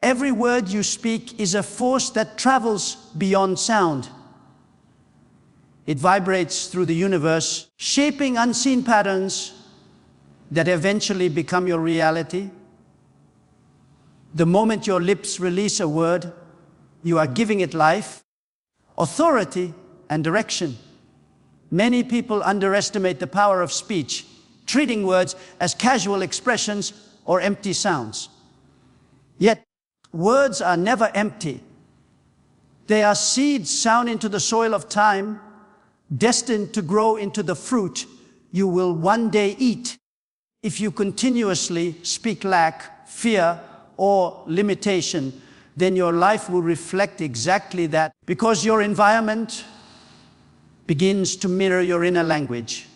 Every word you speak is a force that travels beyond sound. It vibrates through the universe, shaping unseen patterns that eventually become your reality. The moment your lips release a word, you are giving it life, authority, and direction. Many people underestimate the power of speech, treating words as casual expressions or empty sounds. Yet, words are never empty. They are seeds sown into the soil of time, destined to grow into the fruit you will one day eat. If you continuously speak lack, fear, or limitation, then your life will reflect exactly that, because your environment begins to mirror your inner language.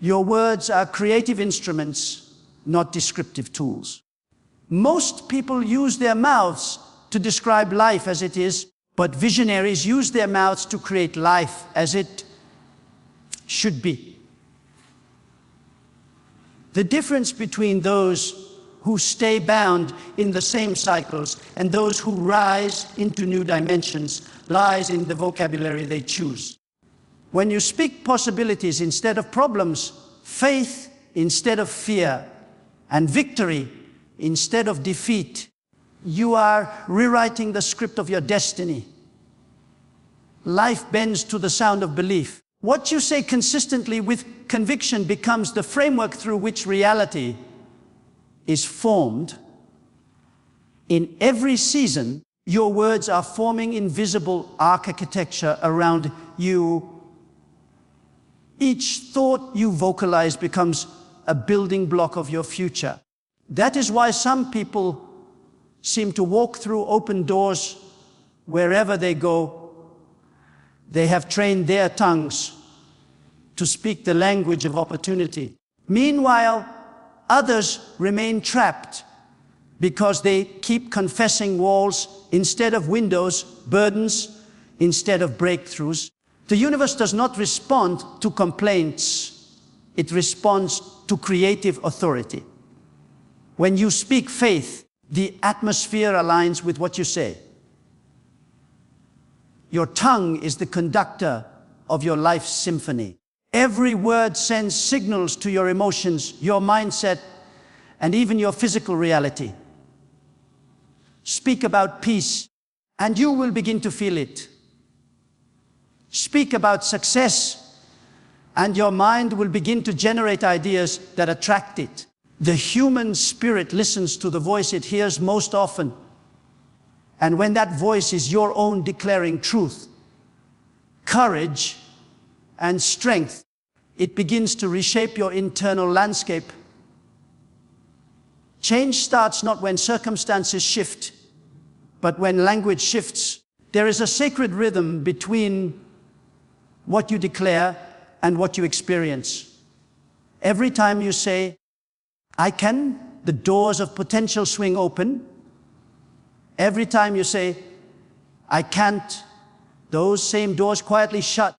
Your words are creative instruments, not descriptive tools. Most people use their mouths to describe life as it is, but visionaries use their mouths to create life as it should be. The difference between those who stay bound in the same cycles and those who rise into new dimensions lies in the vocabulary they choose. When you speak possibilities instead of problems, faith instead of fear, and victory instead of defeat, you are rewriting the script of your destiny. Life bends to the sound of belief. What you say consistently with conviction becomes the framework through which reality is formed. In every season, your words are forming invisible architecture around you. Each thought you vocalize becomes a building block of your future. That is why some people seem to walk through open doors wherever they go. They have trained their tongues to speak the language of opportunity. Meanwhile, others remain trapped because they keep confessing walls instead of windows, burdens instead of breakthroughs. The universe does not respond to complaints. It responds to creative authority. When you speak faith, the atmosphere aligns with what you say. Your tongue is the conductor of your life's symphony. Every word sends signals to your emotions, your mindset, and even your physical reality. Speak about peace, and you will begin to feel it. Speak about success, and your mind will begin to generate ideas that attract it. The human spirit listens to the voice it hears most often. And when that voice is your own declaring truth, courage, and strength, it begins to reshape your internal landscape. Change starts not when circumstances shift, but when language shifts. There is a sacred rhythm between what you declare and what you experience. Every time you say, "I can," the doors of potential swing open. Every time you say, "I can't," those same doors quietly shut.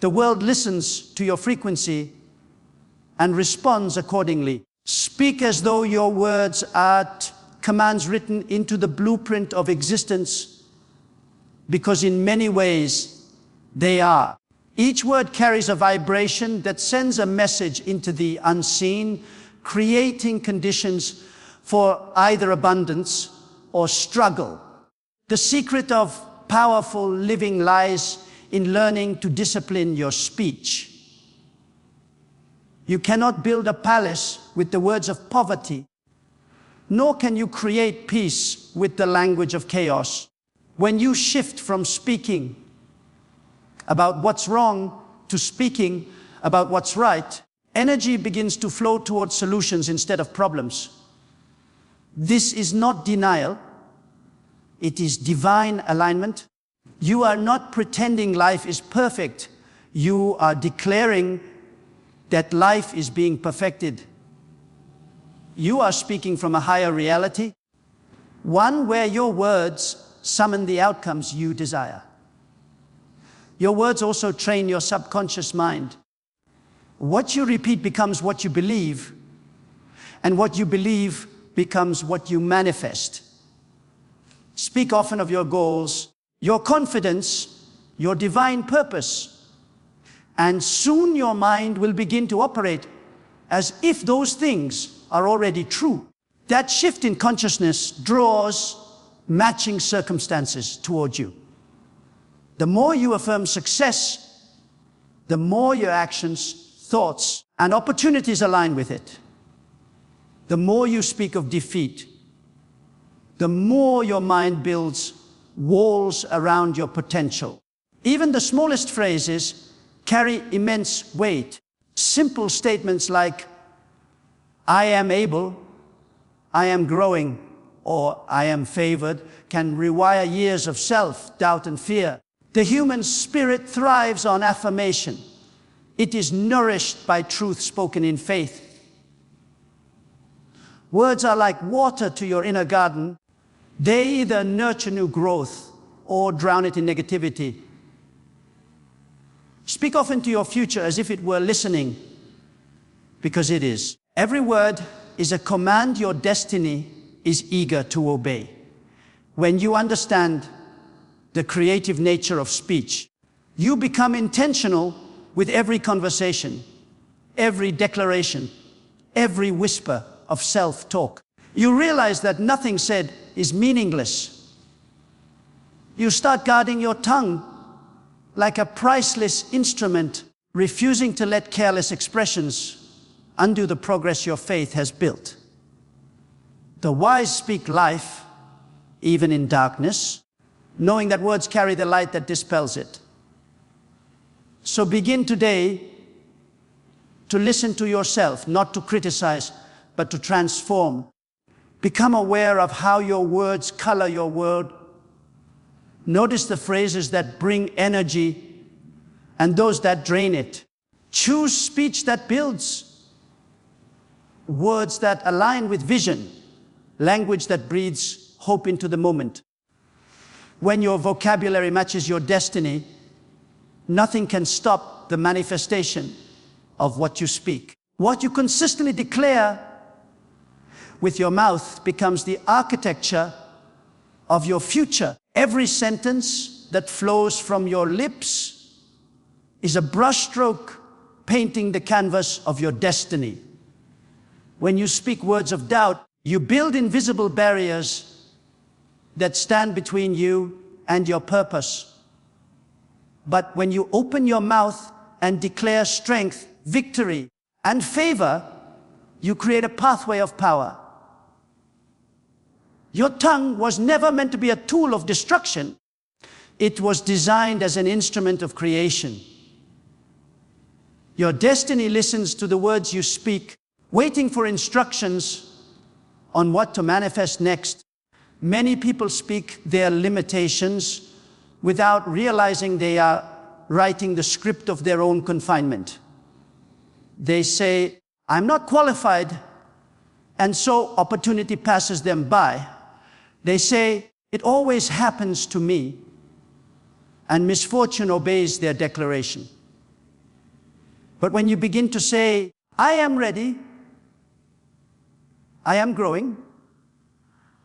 The world listens to your frequency and responds accordingly. Speak as though your words are commands written into the blueprint of existence, because in many ways they are. Each word carries a vibration that sends a message into the unseen, creating conditions for either abundance or struggle. The secret of powerful living lies in learning to discipline your speech. You cannot build a palace with the words of poverty, nor can you create peace with the language of chaos. When you shift from speaking about what's wrong to speaking about what's right, energy begins to flow towards solutions instead of problems. This is not denial. It is divine alignment. You are not pretending life is perfect. You are declaring that life is being perfected. You are speaking from a higher reality, one where your words summon the outcomes you desire. Your words also train your subconscious mind. What you repeat becomes what you believe, and what you believe becomes what you manifest. Speak often of your goals, your confidence, your divine purpose, and soon your mind will begin to operate as if those things are already true. That shift in consciousness draws matching circumstances toward you. The more you affirm success, the more your actions, thoughts, and opportunities align with it. The more you speak of defeat, the more your mind builds walls around your potential. Even the smallest phrases carry immense weight. Simple statements like, I am able, I am growing, or I am favored, can rewire years of self-doubt and fear. The human spirit thrives on affirmation. It is nourished by truth spoken in faith. Words are like water to your inner garden. They either nurture new growth or drown it in negativity. Speak often to your future as if it were listening, because it is. Every word is a command your destiny is eager to obey. When you understand the creative nature of speech, you become intentional with every conversation, every declaration, every whisper of self-talk. You realize that nothing said is meaningless. You start guarding your tongue like a priceless instrument, refusing to let careless expressions undo the progress your faith has built. The wise speak life, even in darkness, knowing that words carry the light that dispels it. So begin today to listen to yourself, not to criticize, but to transform. Become aware of how your words color your world. Notice the phrases that bring energy and those that drain it. Choose speech that builds, words that align with vision, language that breathes hope into the moment. When your vocabulary matches your destiny, nothing can stop the manifestation of what you speak. What you consistently declare with your mouth becomes the architecture of your future. Every sentence that flows from your lips is a brushstroke painting the canvas of your destiny. When you speak words of doubt, you build invisible barriers that stand between you and your purpose. But when you open your mouth and declare strength, victory, and favor, you create a pathway of power. Your tongue was never meant to be a tool of destruction. It was designed as an instrument of creation. Your destiny listens to the words you speak, waiting for instructions on what to manifest next. Many people speak their limitations without realizing they are writing the script of their own confinement. They say, I'm not qualified, and so opportunity passes them by. They say, it always happens to me, and misfortune obeys their declaration. But when you begin to say, I am ready, I am growing,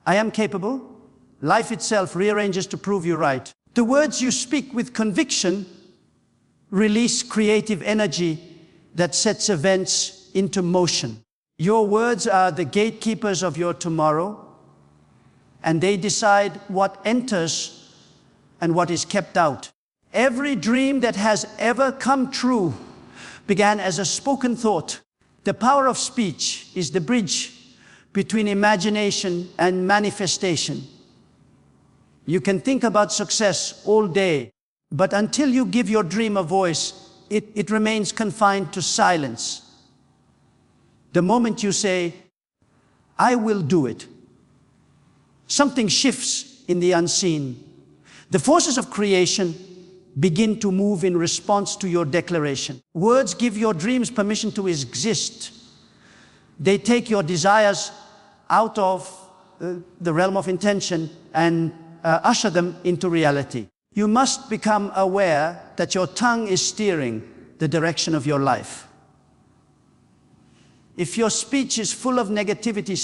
I am capable, life itself rearranges to prove you right. The words you speak with conviction release creative energy that sets events into motion. Your words are the gatekeepers of your tomorrow, and they decide what enters and what is kept out. Every dream that has ever come true began as a spoken thought. The power of speech is the bridge between imagination and manifestation. You can think about success all day, but until you give your dream a voice, it remains confined to silence. The moment you say, I will do it, something shifts in the unseen. The forces of creation begin to move in response to your declaration. Words give your dreams permission to exist. They take your desires out of the realm of intention and usher them into reality. You must become aware that your tongue is steering the direction of your life. If your speech is full of negativity,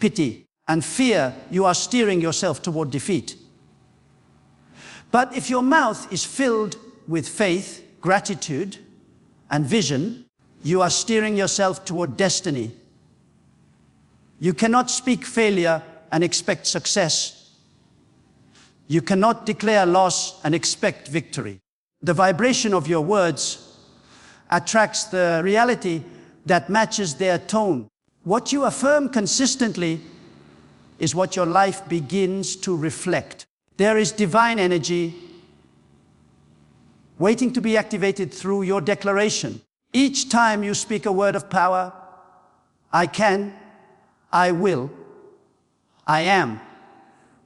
pity, and fear, you are steering yourself toward defeat. But if your mouth is filled with faith, gratitude, and vision, you are steering yourself toward destiny. You cannot speak failure and expect success. You cannot declare loss and expect victory. The vibration of your words attracts the reality that matches their tone. What you affirm consistently is what your life begins to reflect. There is divine energy waiting to be activated through your declaration. Each time you speak a word of power, I can, I will, I am,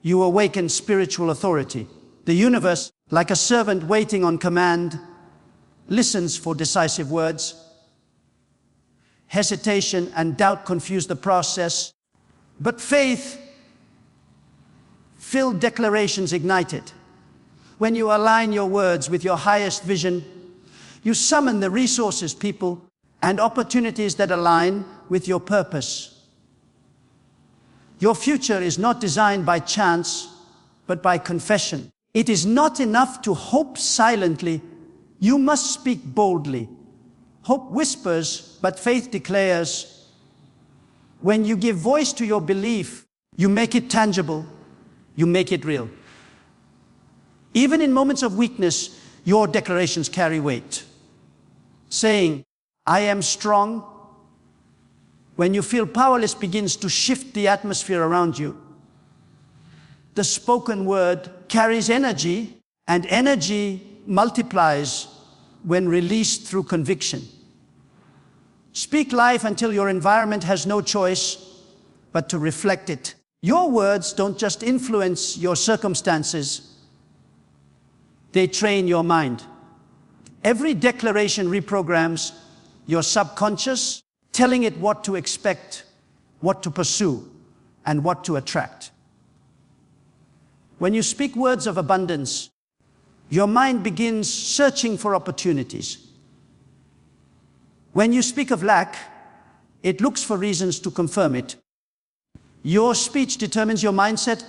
you awaken spiritual authority. The universe, like a servant waiting on command, listens for decisive words. Hesitation and doubt confuse the process, but faith-filled declarations ignite it. When you align your words with your highest vision, you summon the resources, people, and opportunities that align with your purpose. Your future is not designed by chance, but by confession. It is not enough to hope silently. You must speak boldly. Hope whispers, but faith declares. When you give voice to your belief, you make it tangible, you make it real. Even in moments of weakness, your declarations carry weight. Saying, I am strong, when you feel powerless, begins to shift the atmosphere around you. The spoken word carries energy, and energy multiplies when released through conviction. Speak life until your environment has no choice but to reflect it. Your words don't just influence your circumstances, they train your mind. Every declaration reprograms your subconscious, telling it what to expect, what to pursue, and what to attract. When you speak words of abundance, your mind begins searching for opportunities. When you speak of lack, it looks for reasons to confirm it. Your speech determines your mindset,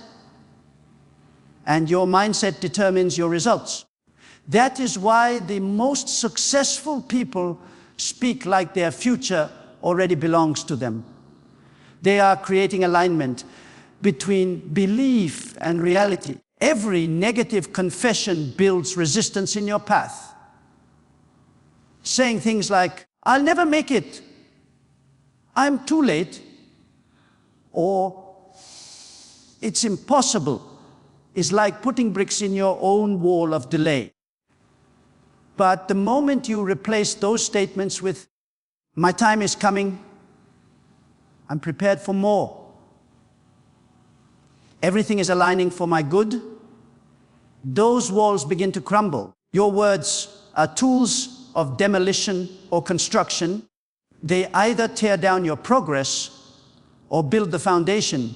and your mindset determines your results. That is why the most successful people speak like their future already belongs to them. They are creating alignment between belief and reality. Every negative confession builds resistance in your path. Saying things like, I'll never make it, I'm too late, or it's impossible, is like putting bricks in your own wall of delay. But the moment you replace those statements with, my time is coming, I'm prepared for more, everything is aligning for my good, those walls begin to crumble. Your words are tools of demolition or construction. They either tear down your progress or build the foundation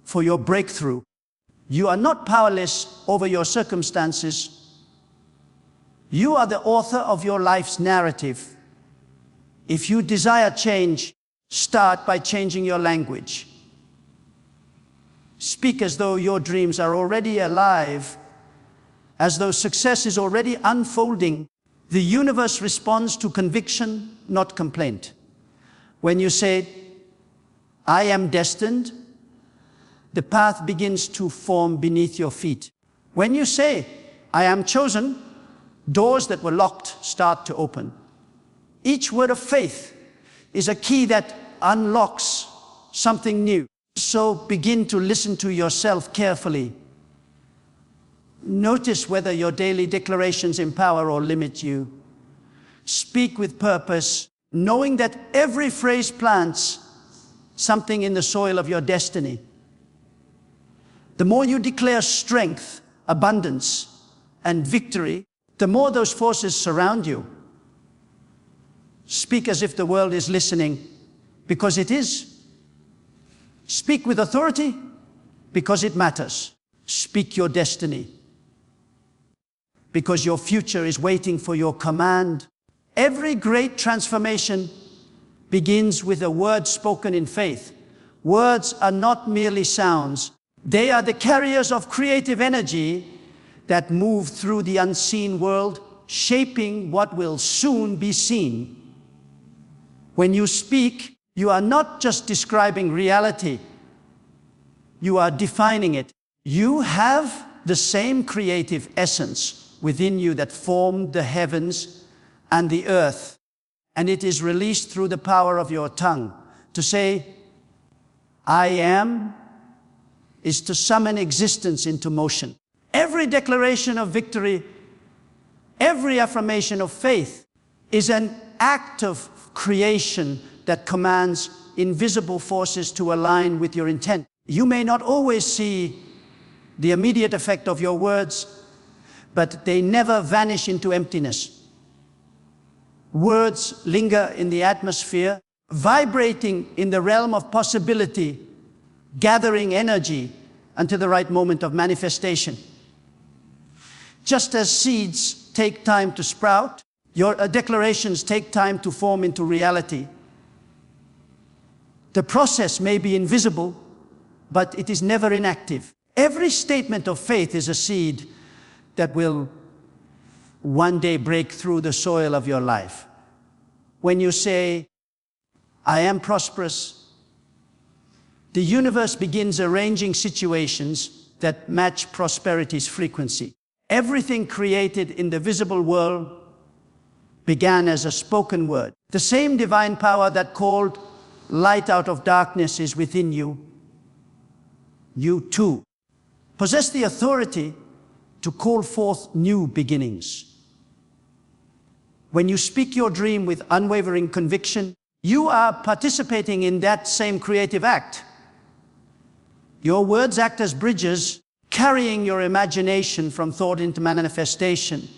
for your breakthrough. You are not powerless over your circumstances. You are the author of your life's narrative. If you desire change, start by changing your language. Speak as though your dreams are already alive, as though success is already unfolding. The universe responds to conviction, not complaint. When you say, I am destined, the path begins to form beneath your feet. When you say, I am chosen, doors that were locked start to open. Each word of faith is a key that unlocks something new. So begin to listen to yourself carefully. Notice whether your daily declarations empower or limit you. Speak with purpose, knowing that every phrase plants something in the soil of your destiny. The more you declare strength, abundance, and victory, the more those forces surround you. Speak as if the world is listening, because it is. Speak with authority, because it matters. Speak your destiny, because your future is waiting for your command. Every great transformation begins with a word spoken in faith. Words are not merely sounds. They are the carriers of creative energy that move through the unseen world, shaping what will soon be seen. When you speak, you are not just describing reality, you are defining it. You have the same creative essence within you that formed the heavens and the earth, and it is released through the power of your tongue. To say, I am, is to summon existence into motion. Every declaration of victory, every affirmation of faith is an act of creation that commands invisible forces to align with your intent. You may not always see the immediate effect of your words, but they never vanish into emptiness. Words linger in the atmosphere, vibrating in the realm of possibility, gathering energy until the right moment of manifestation. Just as seeds take time to sprout, your declarations take time to form into reality. The process may be invisible, but it is never inactive. Every statement of faith is a seed that will one day break through the soil of your life. When you say, I am prosperous, the universe begins arranging situations that match prosperity's frequency. Everything created in the visible world began as a spoken word. The same divine power that called light out of darkness is within you. You too possess the authority to call forth new beginnings. When you speak your dream with unwavering conviction, you are participating in that same creative act. Your words act as bridges, carrying your imagination from thought into manifestation.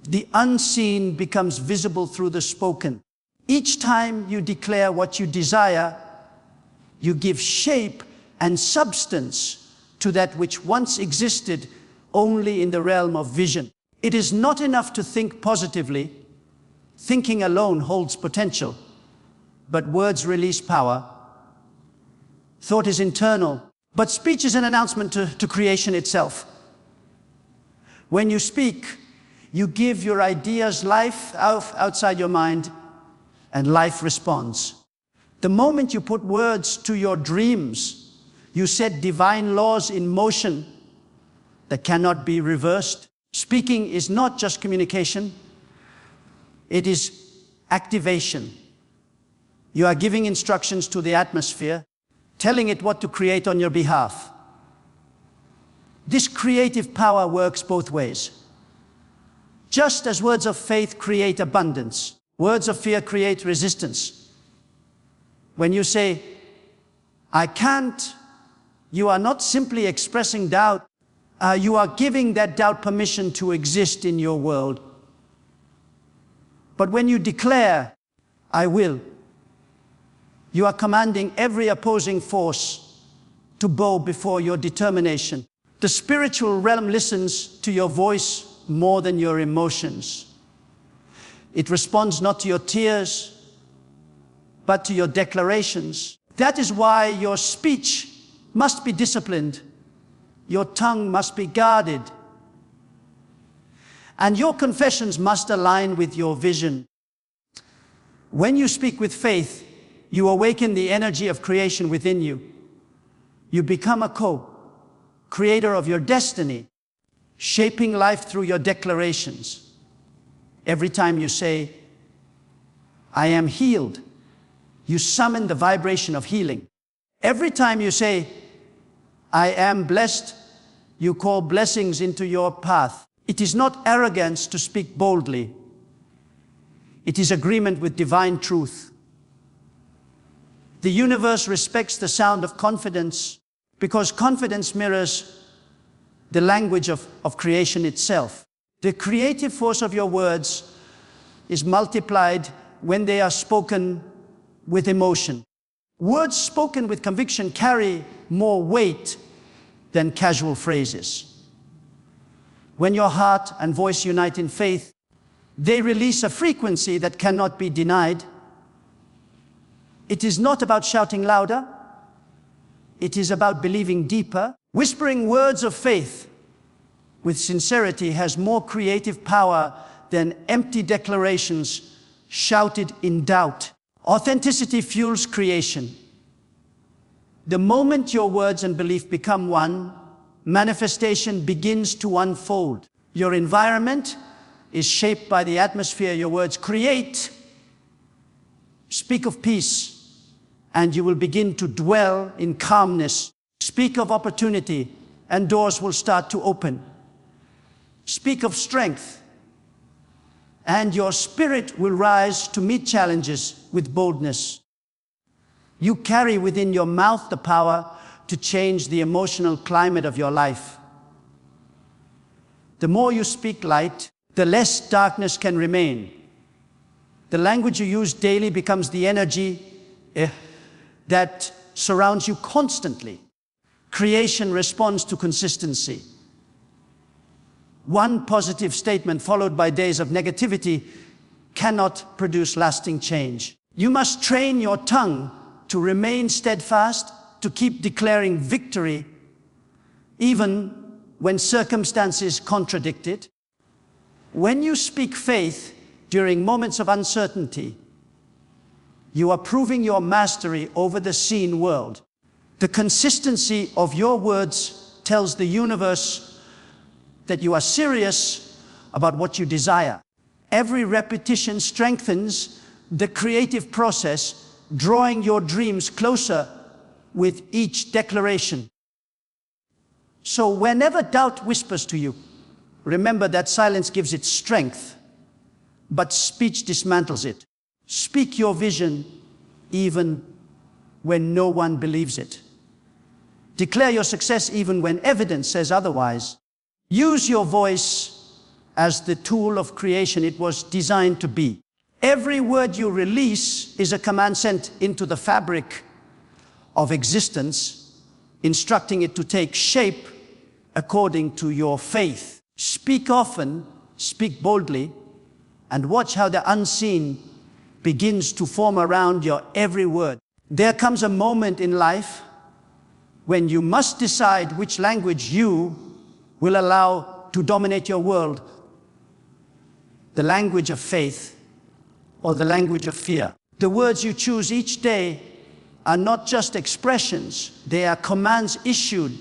The unseen becomes visible through the spoken. Each time you declare what you desire, you give shape and substance to that which once existed only in the realm of vision. It is not enough to think positively. Thinking alone holds potential, but words release power. Thought is internal, but speech is an announcement to creation itself. When you speak, you give your ideas life outside your mind, and life responds. The moment you put words to your dreams, you set divine laws in motion that cannot be reversed. Speaking is not just communication, it is activation. You are giving instructions to the atmosphere, telling it what to create on your behalf. This creative power works both ways. Just as words of faith create abundance, words of fear create resistance. When you say, I can't, you are not simply expressing doubt, you are giving that doubt permission to exist in your world. But when you declare, I will, you are commanding every opposing force to bow before your determination. The spiritual realm listens to your voice more than your emotions. It responds not to your tears, but to your declarations. That is why your speech must be disciplined. Your tongue must be guarded. And your confessions must align with your vision. When you speak with faith, you awaken the energy of creation within you. You become a co-creator of your destiny, shaping life through your declarations. Every time you say, I am healed, you summon the vibration of healing. Every time you say, I am blessed, you call blessings into your path. It is not arrogance to speak boldly. It is agreement with divine truth. The universe respects the sound of confidence because confidence mirrors the language of creation itself. The creative force of your words is multiplied when they are spoken with emotion. Words spoken with conviction carry more weight than casual phrases. When your heart and voice unite in faith, they release a frequency that cannot be denied. It is not about shouting louder. It is about believing deeper. Whispering words of faith with sincerity has more creative power than empty declarations shouted in doubt. Authenticity fuels creation. The moment your words and belief become one, manifestation begins to unfold. Your environment is shaped by the atmosphere your words create. Speak of peace, and you will begin to dwell in calmness. Speak of opportunity, and doors will start to open. Speak of strength, and your spirit will rise to meet challenges with boldness. You carry within your mouth the power to change the emotional climate of your life. The more you speak light, the less darkness can remain. The language you use daily becomes the energy that surrounds you constantly. Creation responds to consistency. One positive statement followed by days of negativity cannot produce lasting change. You must train your tongue to remain steadfast, to keep declaring victory, even when circumstances contradict it. When you speak faith during moments of uncertainty, you are proving your mastery over the seen world. The consistency of your words tells the universe that you are serious about what you desire. Every repetition strengthens the creative process, drawing your dreams closer with each declaration. So whenever doubt whispers to you, remember that silence gives it strength, but speech dismantles it. Speak your vision even when no one believes it. Declare your success even when evidence says otherwise. Use your voice as the tool of creation it was designed to be. Every word you release is a command sent into the fabric of existence, instructing it to take shape according to your faith. Speak often, speak boldly, and watch how the unseen begins to form around your every word. There comes a moment in life when you must decide which language you will allow to dominate your world, the language of faith or the language of fear. The words you choose each day are not just expressions, they are commands issued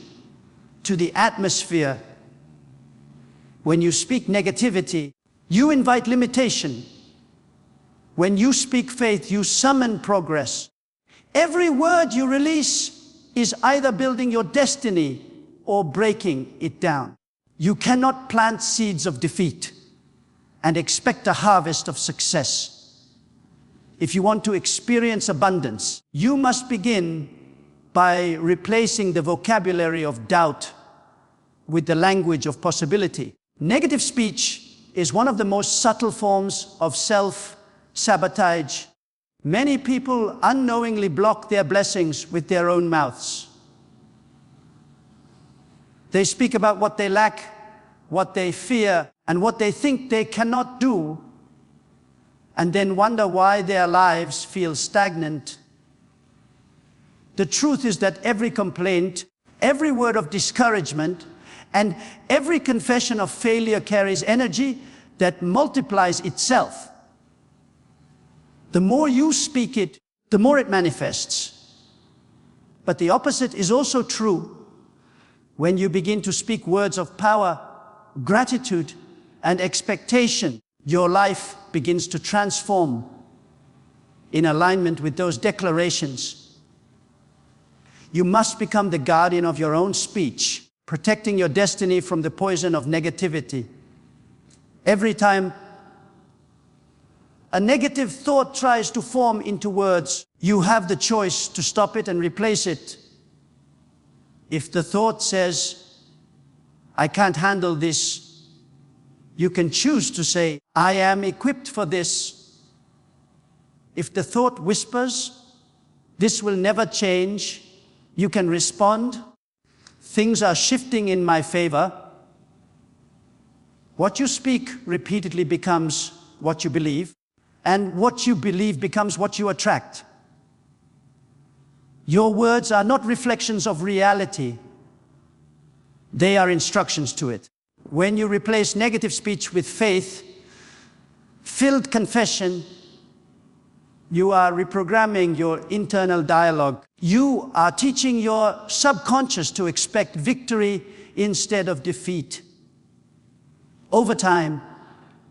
to the atmosphere. When you speak negativity, you invite limitation. When you speak faith, you summon progress. Every word you release is either building your destiny or breaking it down. You cannot plant seeds of defeat and expect a harvest of success. If you want to experience abundance, you must begin by replacing the vocabulary of doubt with the language of possibility. Negative speech is one of the most subtle forms of self-sabotage. Many people unknowingly block their blessings with their own mouths. They speak about what they lack, what they fear, and what they think they cannot do, and then wonder why their lives feel stagnant. The truth is that every complaint, every word of discouragement, and every confession of failure carries energy that multiplies itself. The more you speak it, the more it manifests. But the opposite is also true. When you begin to speak words of power, gratitude, and expectation, your life begins to transform in alignment with those declarations. You must become the guardian of your own speech, protecting your destiny from the poison of negativity. Every time a negative thought tries to form into words, you have the choice to stop it and replace it. If the thought says, "I can't handle this," you can choose to say, "I am equipped for this." If the thought whispers, "This will never change," you can respond, "Things are shifting in my favor." What you speak repeatedly becomes what you believe, and what you believe becomes what you attract. Your words are not reflections of reality. They are instructions to it. When you replace negative speech with faith-filled confession, you are reprogramming your internal dialogue. You are teaching your subconscious to expect victory instead of defeat. Over time,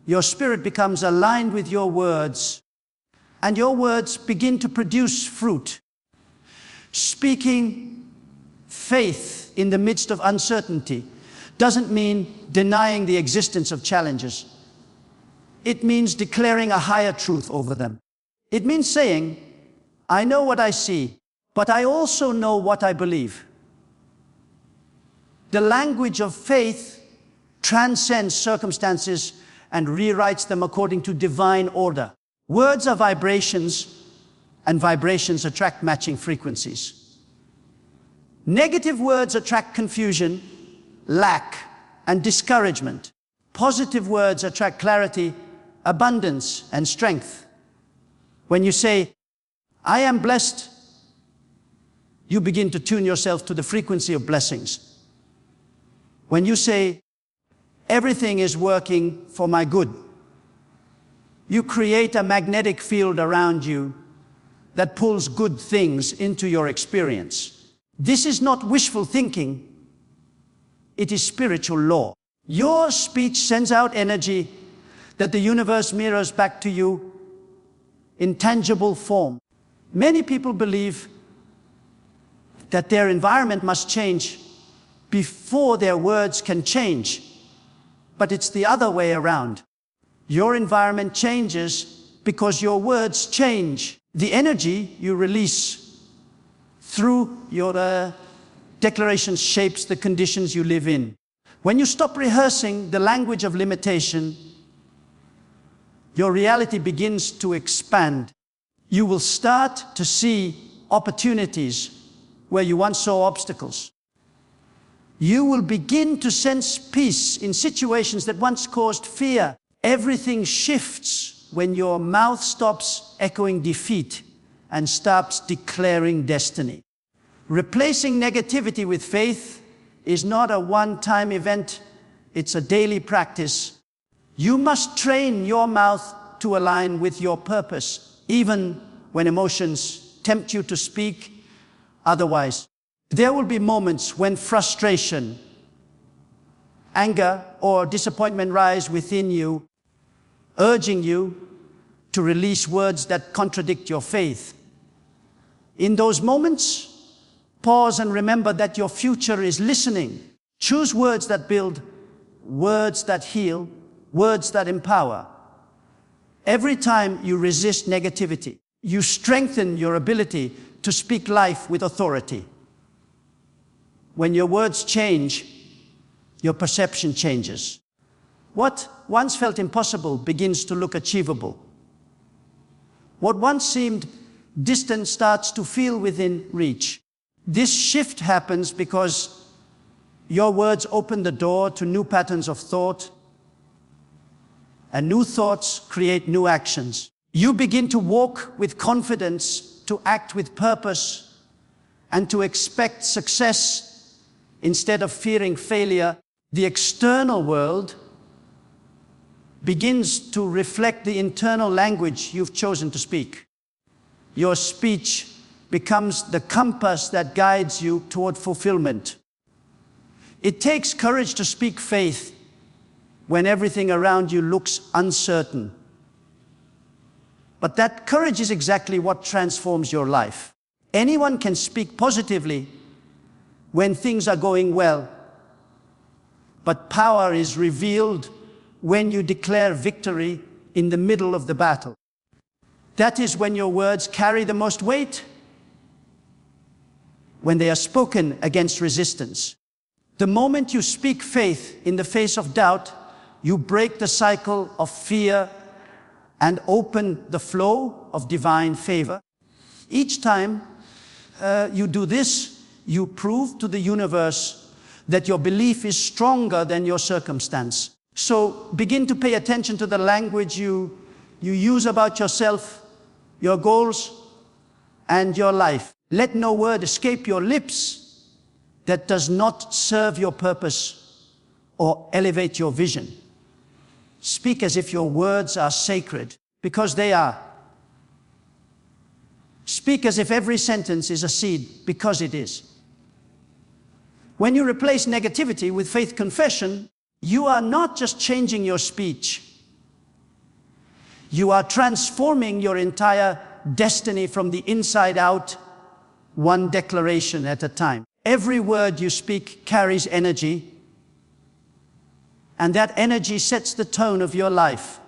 your spirit becomes aligned with your words, and your words begin to produce fruit. Speaking faith in the midst of uncertainty doesn't mean denying the existence of challenges. It means declaring a higher truth over them. It means saying, I know what I see, but I also know what I believe. The language of faith transcends circumstances and rewrites them according to divine order. Words are vibrations, and vibrations attract matching frequencies. Negative words attract confusion, lack, and discouragement. Positive words attract clarity, abundance, and strength. When you say, I am blessed, you begin to tune yourself to the frequency of blessings. When you say, everything is working for my good, you create a magnetic field around you that pulls good things into your experience. This is not wishful thinking. It is spiritual law. Your speech sends out energy that the universe mirrors back to you in tangible form. Many people believe that their environment must change before their words can change, but it's the other way around. Your environment changes because your words change. The energy you release through your declarations shapes the conditions you live in. When you stop rehearsing the language of limitation, your reality begins to expand. You will start to see opportunities where you once saw obstacles. You will begin to sense peace in situations that once caused fear. Everything shifts when your mouth stops echoing defeat and starts declaring destiny. Replacing negativity with faith is not a one-time event, it's a daily practice. You must train your mouth to align with your purpose, even when emotions tempt you to speak otherwise. There will be moments when frustration, anger, or disappointment rise within you, urging you to release words that contradict your faith. In those moments, pause and remember that your future is listening. Choose words that build, words that heal, words that empower. Every time you resist negativity, you strengthen your ability to speak life with authority. When your words change, your perception changes. What once felt impossible begins to look achievable. What once seemed distant starts to feel within reach. This shift happens because your words open the door to new patterns of thought, and new thoughts create new actions. You begin to walk with confidence, to act with purpose, and to expect success instead of fearing failure. The external world begins to reflect the internal language you've chosen to speak. Your speech becomes the compass that guides you toward fulfillment. It takes courage to speak faith when everything around you looks uncertain. But that courage is exactly what transforms your life. Anyone can speak positively when things are going well, but power is revealed when you declare victory in the middle of the battle. That is when your words carry the most weight, when they are spoken against resistance. The moment you speak faith in the face of doubt, you break the cycle of fear and open the flow of divine favor. Each time you do this, you prove to the universe that your belief is stronger than your circumstance. So begin to pay attention to the language you use about yourself, your goals, and your life. Let no word escape your lips that does not serve your purpose or elevate your vision. Speak as if your words are sacred, because they are. Speak as if every sentence is a seed, because it is. When you replace negativity with faith confession, you are not just changing your speech. You are transforming your entire destiny from the inside out, one declaration at a time. Every word you speak carries energy, and that energy sets the tone of your life.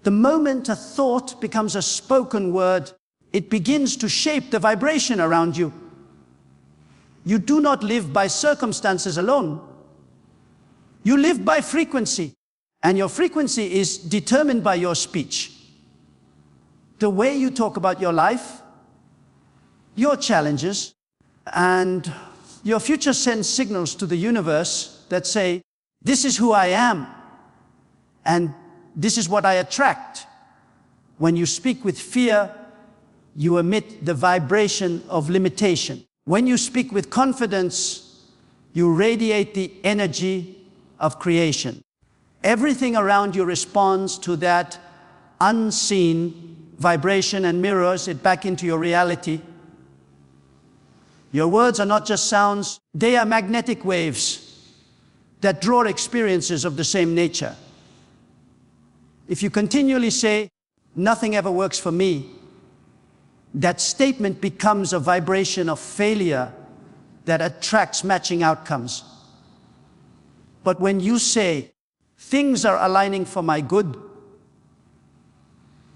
The moment a thought becomes a spoken word, it begins to shape the vibration around you. You do not live by circumstances alone. You live by frequency, and your frequency is determined by your speech. The way you talk about your life, your challenges, and your future sends signals to the universe that say, this is who I am, and this is what I attract. When you speak with fear, you emit the vibration of limitation. When you speak with confidence, you radiate the energy of creation. Everything around you responds to that unseen vibration and mirrors it back into your reality. Your words are not just sounds, they are magnetic waves that draw experiences of the same nature. If you continually say, nothing ever works for me, that statement becomes a vibration of failure that attracts matching outcomes. But when you say, things are aligning for my good,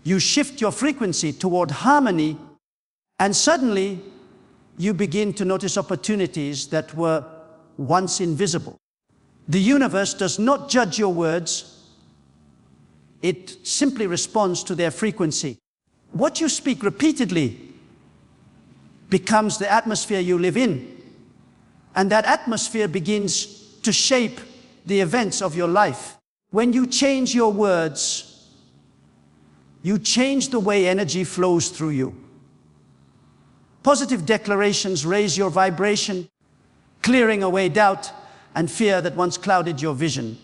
you shift your frequency toward harmony, and suddenly you begin to notice opportunities that were once invisible. The universe does not judge your words. It simply responds to their frequency. What you speak repeatedly becomes the atmosphere you live in, and that atmosphere begins to shape the events of your life. When you change your words, you change the way energy flows through you. Positive declarations raise your vibration, clearing away doubt and fear that once clouded your vision.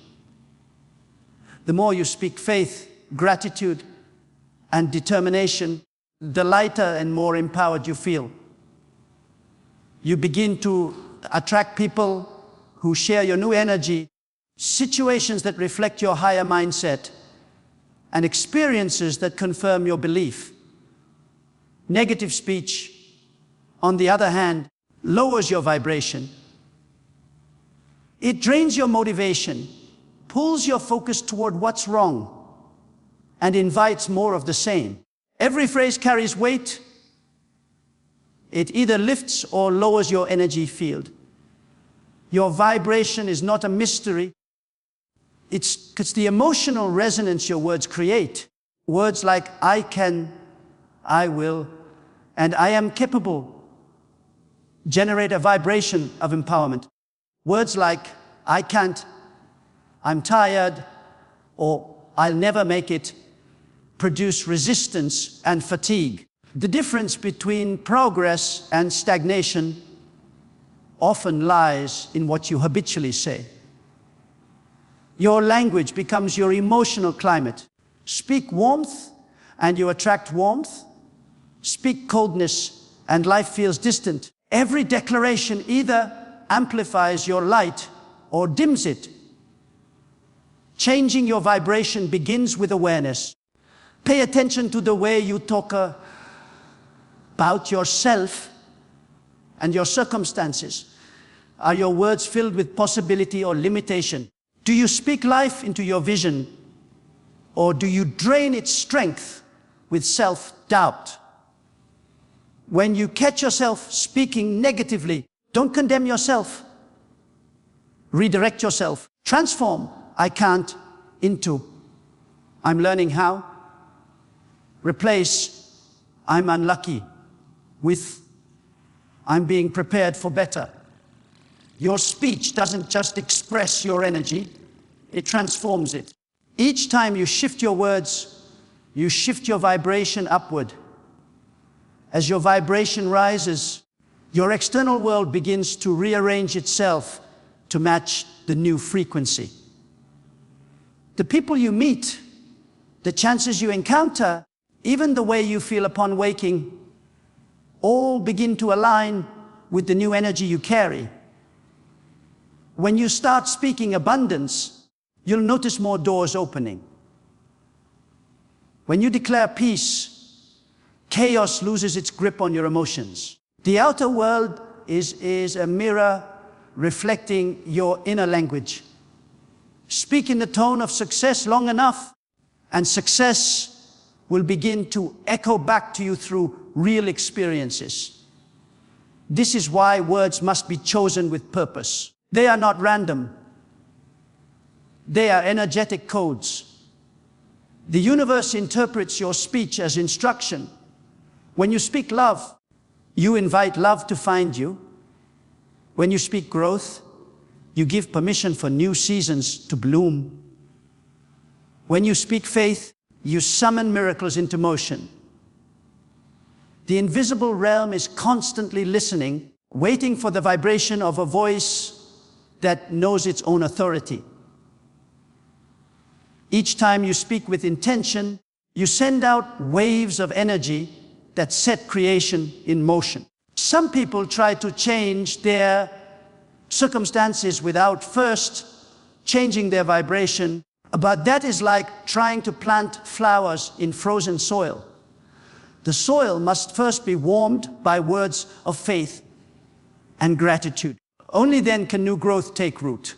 The more you speak faith, gratitude, and determination, the lighter and more empowered you feel. You begin to attract people who share your new energy, situations that reflect your higher mindset, and experiences that confirm your belief. Negative speech, on the other hand, lowers your vibration. It drains your motivation, pulls your focus toward what's wrong, and invites more of the same. Every phrase carries weight. It either lifts or lowers your energy field. Your vibration is not a mystery. It's the emotional resonance your words create. Words like I can, I will, and I am capable generate a vibration of empowerment. Words like I can't, I'm tired, or I'll never make it produce resistance and fatigue. The difference between progress and stagnation often lies in what you habitually say. Your language becomes your emotional climate. Speak warmth and you attract warmth. Speak coldness and life feels distant. Every declaration either amplifies your light or dims it. Changing your vibration begins with awareness. Pay attention to the way you talk about yourself and your circumstances. Are your words filled with possibility or limitation? Do you speak life into your vision, or do you drain its strength with self-doubt? When you catch yourself speaking negatively, don't condemn yourself. Redirect yourself. Transform I can't into I'm learning how. Replace I'm unlucky with I'm being prepared for better. Your speech doesn't just express your energy, it transforms it. Each time you shift your words, you shift your vibration upward. As your vibration rises, your external world begins to rearrange itself to match the new frequency. The people you meet, the chances you encounter, even the way you feel upon waking, all begin to align with the new energy you carry. When you start speaking abundance, you'll notice more doors opening. When you declare peace, chaos loses its grip on your emotions. The outer world is a mirror reflecting your inner language. Speak in the tone of success long enough, and success will begin to echo back to you through real experiences. This is why words must be chosen with purpose. They are not random. They are energetic codes. The universe interprets your speech as instruction. When you speak love, you invite love to find you. When you speak growth, you give permission for new seasons to bloom. When you speak faith, you summon miracles into motion. The invisible realm is constantly listening, waiting for the vibration of a voice that knows its own authority. Each time you speak with intention, you send out waves of energy that set creation in motion. Some people try to change their circumstances without first changing their vibration, but that is like trying to plant flowers in frozen soil. The soil must first be warmed by words of faith and gratitude. Only then can new growth take root.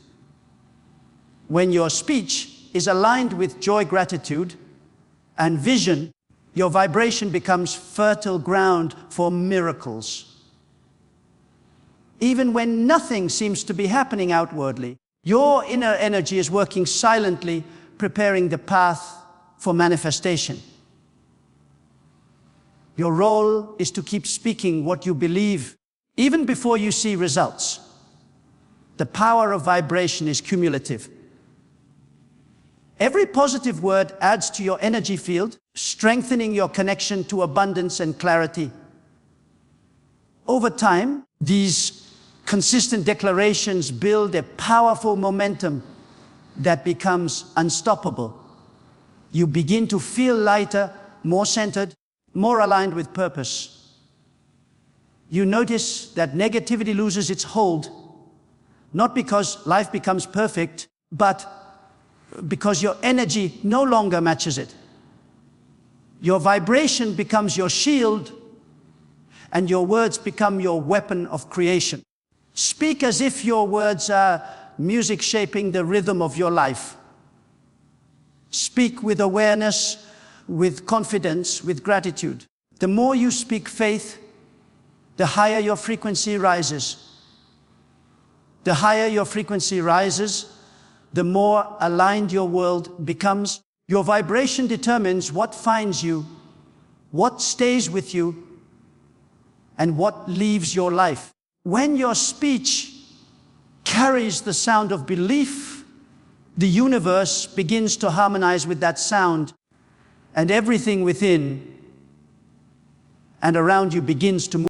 When your speech is aligned with joy, gratitude, and vision, your vibration becomes fertile ground for miracles. Even when nothing seems to be happening outwardly, your inner energy is working silently, preparing the path for manifestation. Your role is to keep speaking what you believe, even before you see results. The power of vibration is cumulative. Every positive word adds to your energy field, strengthening your connection to abundance and clarity. Over time, these consistent declarations build a powerful momentum that becomes unstoppable. You begin to feel lighter, more centered, more aligned with purpose. You notice that negativity loses its hold, not because life becomes perfect, but because your energy no longer matches it. Your vibration becomes your shield, and your words become your weapon of creation. Speak as if your words are music shaping the rhythm of your life. Speak with awareness, with confidence, with gratitude. The more you speak faith, the higher your frequency rises. The higher your frequency rises, the more aligned your world becomes. Your vibration determines what finds you, what stays with you, and what leaves your life. When your speech carries the sound of belief, the universe begins to harmonize with that sound, and everything within and around you begins to move.